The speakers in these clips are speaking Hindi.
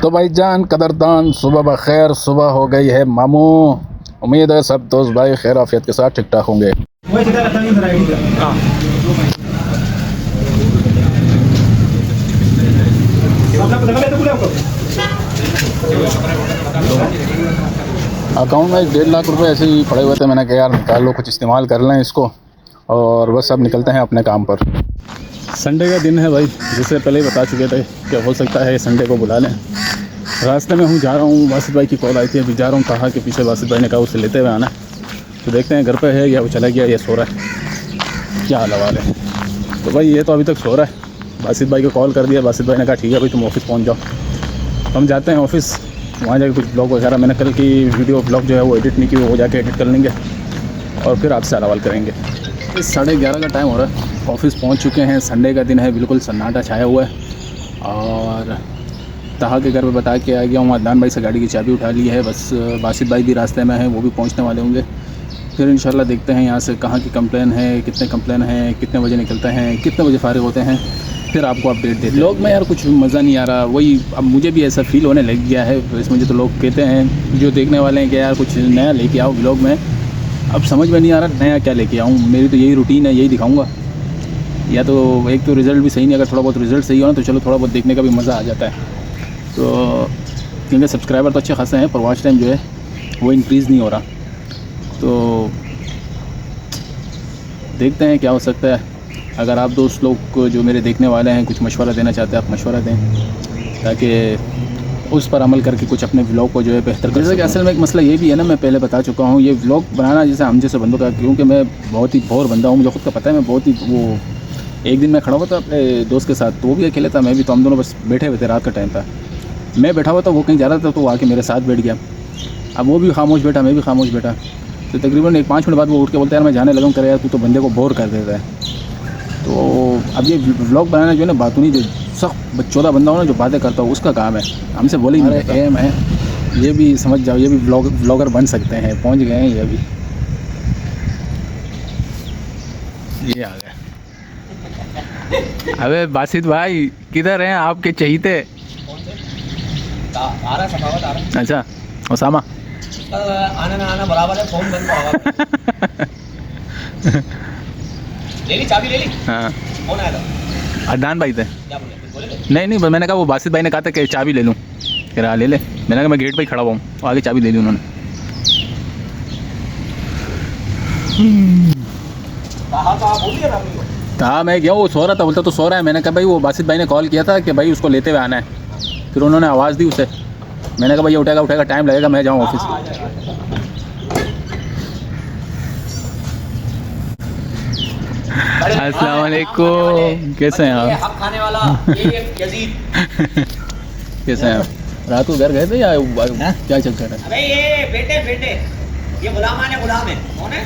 तो भाईजान कदरदान सुबह बखैर, सुबह हो गई है मामू। उम्मीद है सब दोस्त भाई खैर आफियत के साथ ठीक ठाक होंगे। अकाउंट में 1.5 लाख रुपए ऐसे ही पड़े हुए थे, मैंने कहा यार निकाल लो, कुछ इस्तेमाल कर लें इसको, और बस अब निकलते हैं अपने काम पर। संडे का दिन है भाई, जिससे पहले ही बता चुके थे कि हो सकता है संडे को बुला लें। रास्ते में हूँ, जा रहा हूँ, वासिफ भाई की कॉल आई थी, अभी जा रहा हूँ, कहा कि पीछे वासिफ भाई ने कहा उसे लेते हुए आना। तो देखते हैं घर पे है या वो चला गया या सो रहा है, क्या हाल है। तो भाई ये तो अभी तक सो रहा है। वासिफ भाई को कॉल कर दिया, वासिफ भाई ने कहा ठीक है भाई तुम ऑफिस पहुँच जाओ। तो हम जाते हैं ऑफिस, वहाँ जाके कुछ ब्लॉग वगैरह, मैंने कल की वीडियो ब्लॉग जो है वो एडिट नहीं की, वो जाके एडिट कर लेंगे और फिर आपसे सवाल करेंगे। 11:30 का टाइम हो रहा है, ऑफिस पहुँच चुके हैं। संडे का दिन है, बिल्कुल सन्नाटा छाया हुआ है। और ताहा के घर पे बता के आ गया हूँ, अदनान भाई से गाड़ी की चाबी उठा ली है। बस वासिफ भाई भी रास्ते में है, वो भी पहुँचने वाले होंगे। फिर इंशाल्लाह देखते हैं यहाँ से कहाँ की कंप्लेन है, कितने कंप्लेन हैं, कितने बजे निकलते हैं, कितने बजे फारिग होते हैं, फिर आपको अपडेट देते हैं। लोग में यार कुछ मज़ा नहीं आ रहा, वही अब मुझे भी ऐसा फील होने लग गया है। इसमें जो तो लोग कहते हैं जो देखने वाले हैं कि यार कुछ नया लेके आओ व्लॉग में, अब समझ में नहीं आ रहा नया क्या लेके आऊँ। मेरी तो यही रूटीन है, यही दिखाऊँगा। या तो एक तो रिज़ल्ट भी सही नहीं, अगर थोड़ा बहुत रिज़ल्ट सही हो ना तो चलो थोड़ा बहुत देखने का भी मज़ा आ जाता है। तो क्योंकि सब्सक्राइबर तो अच्छे खासे हैं पर वॉच टाइम जो है वो इंक्रीज़ नहीं हो रहा। तो देखते हैं क्या हो सकता है। अगर आप दोस्त लोग को जो मेरे देखने वाले हैं कुछ मशवरा देना चाहते हैं, आप मशवरा दें ताकि उस पर अमल करके कुछ अपने व्लॉग को जो है बेहतर कर सकें। कि असल में एक मसला ये भी है ना, मैं पहले बता चुका हूँ, ये व्लॉग बनाना जैसे हम जैसे बंदों का, क्योंकि मैं बहुत ही बोर बंदा हूँ, मुझे खुद का पता है। मैं बहुत ही वो एक दिन मैं खड़ा हुआ था अपने दोस्त के साथ, तो वो भी अकेले था, मैं भी, तो हम दोनों बस बैठे हुए थे। रात का टाइम था, मैं बैठा हुआ था, वो कहीं जा रहा था, तो वो आके मेरे साथ बैठ गया। अब वो भी खामोश बैठा, मैं भी खामोश बैठा। तो तकरीबन 5 मिनट बाद वो उठ के बोलता है यार मैं जाने लगा हूँ, करे यार तू तो बंदे को बोर कर देता है। तो अब ये व्लॉग बनाना जो है ना, बातूनी जो सख्त 14 बंदा हो ना जो बातें करता हूँ, उसका काम है, हमसे बोले ही नहीं। एम है ये भी, समझ जाओ, ये भी व्लॉगर बन सकते हैं। पहुँच गए हैं ये भी, ये आ गए। अबे बासित भाई किधर हैं आपके चहीते? आ रहा सखावत आ रहा। अच्छा ओसामा आना ना आना बराबर है, फोन बंद होगा। ले ली चाबी, ले ली। हाँ कौन आया था? अदनान भाई थे। क्या बोले? नहीं मैंने कहा वो बासित भाई ने कहा था कि चाबी ले लूँ, कह रहा ले ले। मैंने कहा मैं गेट पे ही खड़ा हुआ हूँ, आगे चाबी ले ली उन्होंने। कहा बोल दिया ना आपने? हाँ मैं गया, वो सो रहा था, बोलता तो सो रहा है। मैंने कहा भाई वो बासित भाई ने कॉल किया था कि भाई उसको लेते हुए आना है। फिर उन्होंने आवाज़ दी उसे, मैंने कहा भाई उठेगा टाइम लगेगा, मैं जाऊँ ऑफिस। अस्सलाम वालेकुम, कैसे हैं आप? हक खाने वाला ये यजीद। कैसे हैं आप? रात को घर गए थे या क्या चल रहा है? अबे ये बेटे ये गुलाम है। कौन है?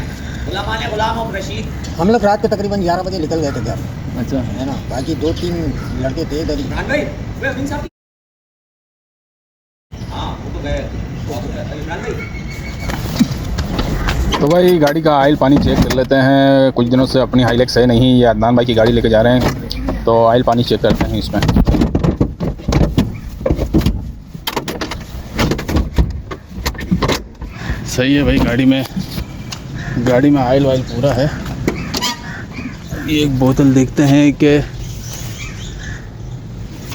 गुलाम और रशीद। हम लोग रात को तकरीबन 11 बजे निकल गए थे घर। अच्छा है ना, बाकी 2-3 लड़के थे इधर ही। इमरान भाई, वे अमीन साहब। हाँ वो तो गए। इमरान भाई तो भाई गाड़ी का ऑयल पानी चेक कर लेते हैं। कुछ दिनों से अपनी हाइलेक्स है नहीं, ये अदनान भाई की गाड़ी लेके जा रहे हैं, तो ऑयल पानी चेक करते हैं इसमें। सही है भाई, गाड़ी में ऑयल वायल पूरा है। एक बोतल देखते हैं कि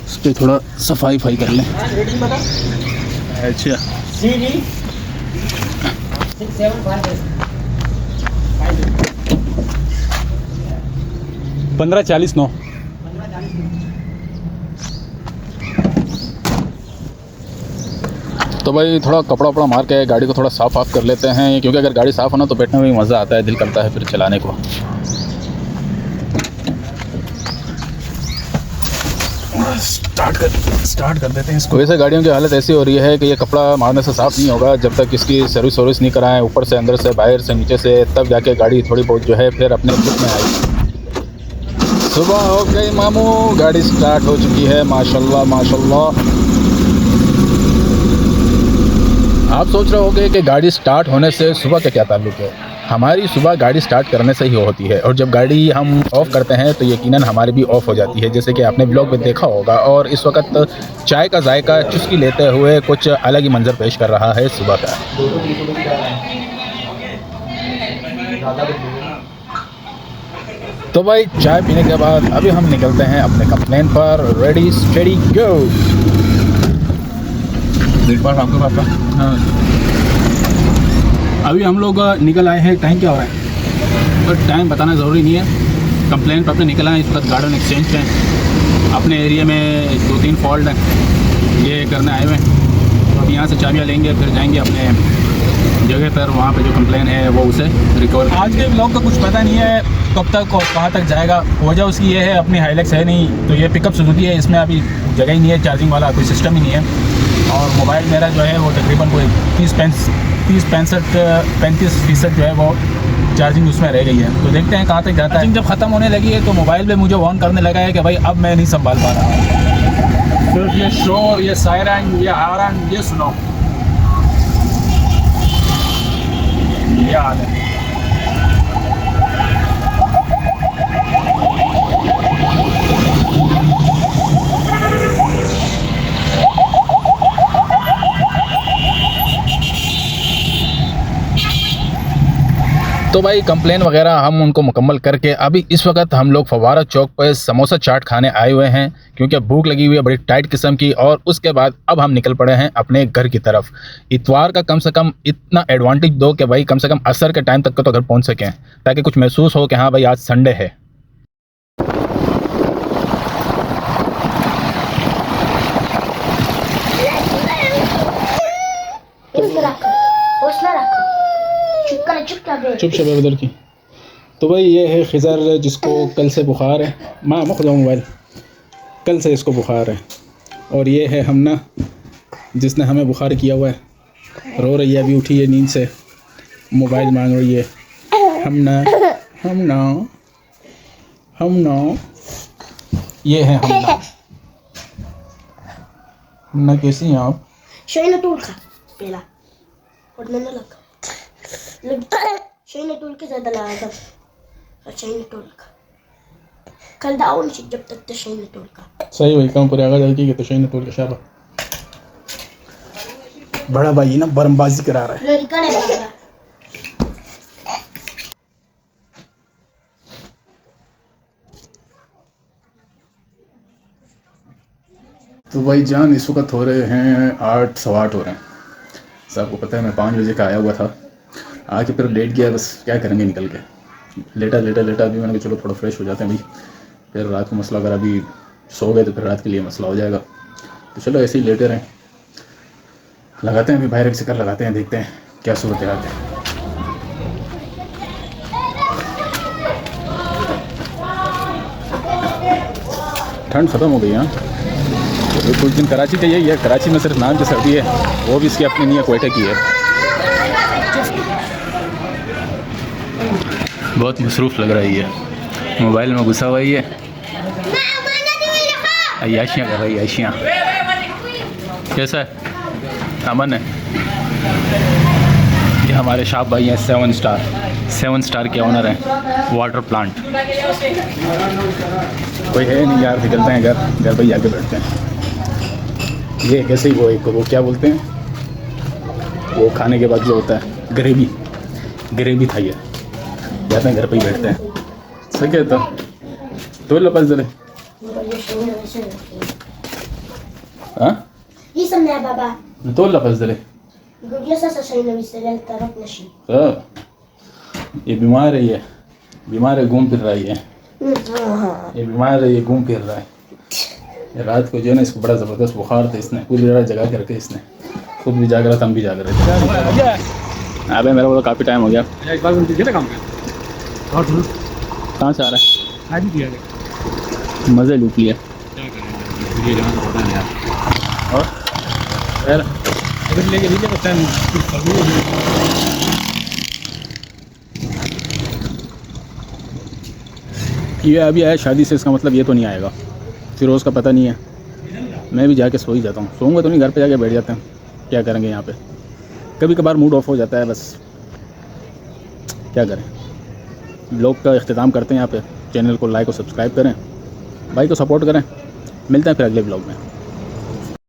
उस पर थोड़ा सफाई कर लें। अच्छा 1549। तो भाई थोड़ा कपड़ा मार के गाड़ी को थोड़ा साफ़ कर लेते हैं, क्योंकि अगर गाड़ी साफ़ हो ना तो बैठने में भी मज़ा आता है, दिल करता है फिर चलाने को। स्टार्ट कर देते हैं इसको। वैसे गाड़ियों की हालत ऐसी हो रही है कि ये कपड़ा मारने से साफ़ नहीं होगा जब तक इसकी सर्विस नहीं कराएं, ऊपर से अंदर से बाहर से नीचे से, तब जाके गाड़ी थोड़ी बहुत जो है फिर अपने लुक में आएगी। सुबह हो गई मामू, गाड़ी स्टार्ट हो चुकी है, माशाल्लाह। आप सोच रहे होंगे कि गाड़ी स्टार्ट होने से सुबह का क्या ताल्लुक है। हमारी सुबह गाड़ी स्टार्ट करने से ही होती है और जब गाड़ी हम ऑफ़ करते हैं तो यकीनन हमारी भी ऑफ़ हो जाती है, जैसे कि आपने ब्लॉग में देखा होगा। और इस वक्त चाय का जायका चुस्की लेते हुए कुछ अलग ही मंजर पेश कर रहा है सुबह का। तो भाई चाय पीने के बाद अभी हम निकलते हैं अपने कंप्लेन पर। रेडी स्टेडी गो। ब्रेकफास्ट आपके पास का? हाँ, अभी हम लोग निकल आए हैं। टाइम क्या हो रहा है? तो टाइम बताना ज़रूरी नहीं है। कंप्लेन पर अपने निकल आए। इस वक्त गार्डन एक्सचेंज पे अपने एरिया में 2-3 फॉल्ट हैं, ये करने आए हुए हैं। तो अब यहाँ से चाबियाँ लेंगे, फिर जाएंगे अपने जगह पर, वहाँ पे जो कंप्लेन है वो उसे रिकवर। आज के ब्लॉग का कुछ पता नहीं है कब तक और कहाँ तक जाएगा। वजह उसकी ये है, अपनी हाइलैक्स है नहीं, तो ये पिकअप सुजुकी है, इसमें अभी जगह ही नहीं है, चार्जिंग वाला कोई सिस्टम ही नहीं है। और मोबाइल मेरा जो है वो तकरीबन कोई 30-35% जो है वो चार्जिंग उसमें रह गई है। तो देखते हैं कहाँ तक जाता है। जब ख़त्म होने लगी है तो मोबाइल पे मुझे ऑन करने लगा है कि भाई अब मैं नहीं संभाल पा रहा हूँ। फिर ये शोर, ये सायरन, ये हारन, ये सुनो, ये हाल है। तो भाई कंप्लेन वगैरह हम उनको मुकम्मल करके अभी इस वक्त हम लोग फव्वारा चौक पर समोसा चाट खाने आए हुए हैं, क्योंकि भूख लगी हुई है बड़ी टाइट किस्म की। और उसके बाद अब हम निकल पड़े हैं अपने घर की तरफ। इतवार का कम से कम इतना एडवांटेज दो कि भाई कम से कम असर के टाइम तक तो घर पहुंच सकें, ताकि कुछ महसूस हो कि हाँ भाई आज संडे है। चुप शबे उधर की। तो भाई ये है खिज़र, जिसको कल से बुखार है। माँ खुद मोबाइल, कल से इसको बुखार है। और ये है हमना, जिसने हमें बुखार किया हुआ है, रो रही है, अभी उठी है नींद से, मोबाइल मांग रही है। हमना ये है हमना कैसी हैं आप? Şöyle dur ka. Bela. Oradan da lak. Şöyle dur ka ज़्यादा लगा. शैन टोल का कल दाऊं जब तक तो शैन टोल का सही वही काम पूरे आगा जाके कि तो शैन टोल का शाबा। बड़ा भाई ना बरमबाजी करा रहा है। लड़का ने बोला तो भाई जान इस वक्त हो रहे हैं 8-8:15 हो रहे हैं। सबको पता है मैं 5 बजे का आया हुआ था, आके फिर लेट गया। बस क्या करेंगे, निकल के लेटा अभी मैंने कहा चलो थोड़ा फ्रेश हो जाते हैं भाई, फिर रात को मसला अगर अभी सो गए तो फिर रात के लिए मसला हो जाएगा। तो चलो ऐसे ही लेटे रहें, लगाते हैं अभी बाहर एक चक्कर लगाते हैं, देखते हैं क्या सूरत हाल है। ठंड ख़त्म हो गई हाँ। तो कुछ दिन कराची का यही है, कराची में सिर्फ नाम की सर्दी है, वो भी इसकी अपनी नहीं है, कोयटे की है। बहुत मसरूफ़ लग रही है, मोबाइल में घुसा हुआ ही है, अय्याशियाँ कर रही है, अय्याशियाँ। कैसा है? अमन है। ये हमारे शाह भाई हैं, 7 स्टार के ऑनर हैं, वाटर प्लांट। कोई है नहीं यार, निकलते हैं घर पर आके बैठते हैं। ये कैसे ही वो क्या बोलते हैं, वो खाने के बाद जो होता है ग्रेवी था, ये जाते हैं घर पे ही बैठते हैं। सही कहता तो लपस दे हाँ ये सब नया बाबा तो लपस दे ये बीमार है, घूम फिर रहा है, ये बीमार है, ये घूम फिर रहा है। रात को जो है ना इसको बड़ा ज़बरदस्त बुखार था, इसने पूरी रात जगा करके, इसने खुद भी जाग रहा था, हम भी जाग रहे थे। अबे मेरा वो काफ़ी टाइम हो गया। एक बार काम कहाँ से आ रहा है? मज़े लूट लिया। और फिर ये अभी आया शादी से, इसका मतलब ये तो नहीं आएगा। फिरोज़ का पता नहीं है, मैं भी जाके सो ही जाता हूँ। सोऊंगा तो नहीं, घर पे जाके बैठ जाते हैं, क्या करेंगे यहाँ पे। कभी कभार मूड ऑफ हो जाता है, बस क्या करें। ब्लॉग का इख्तिताम करते हैं यहाँ पे। चैनल को लाइक और सब्सक्राइब करें, भाई को सपोर्ट करें। मिलते हैं फिर अगले ब्लॉग में।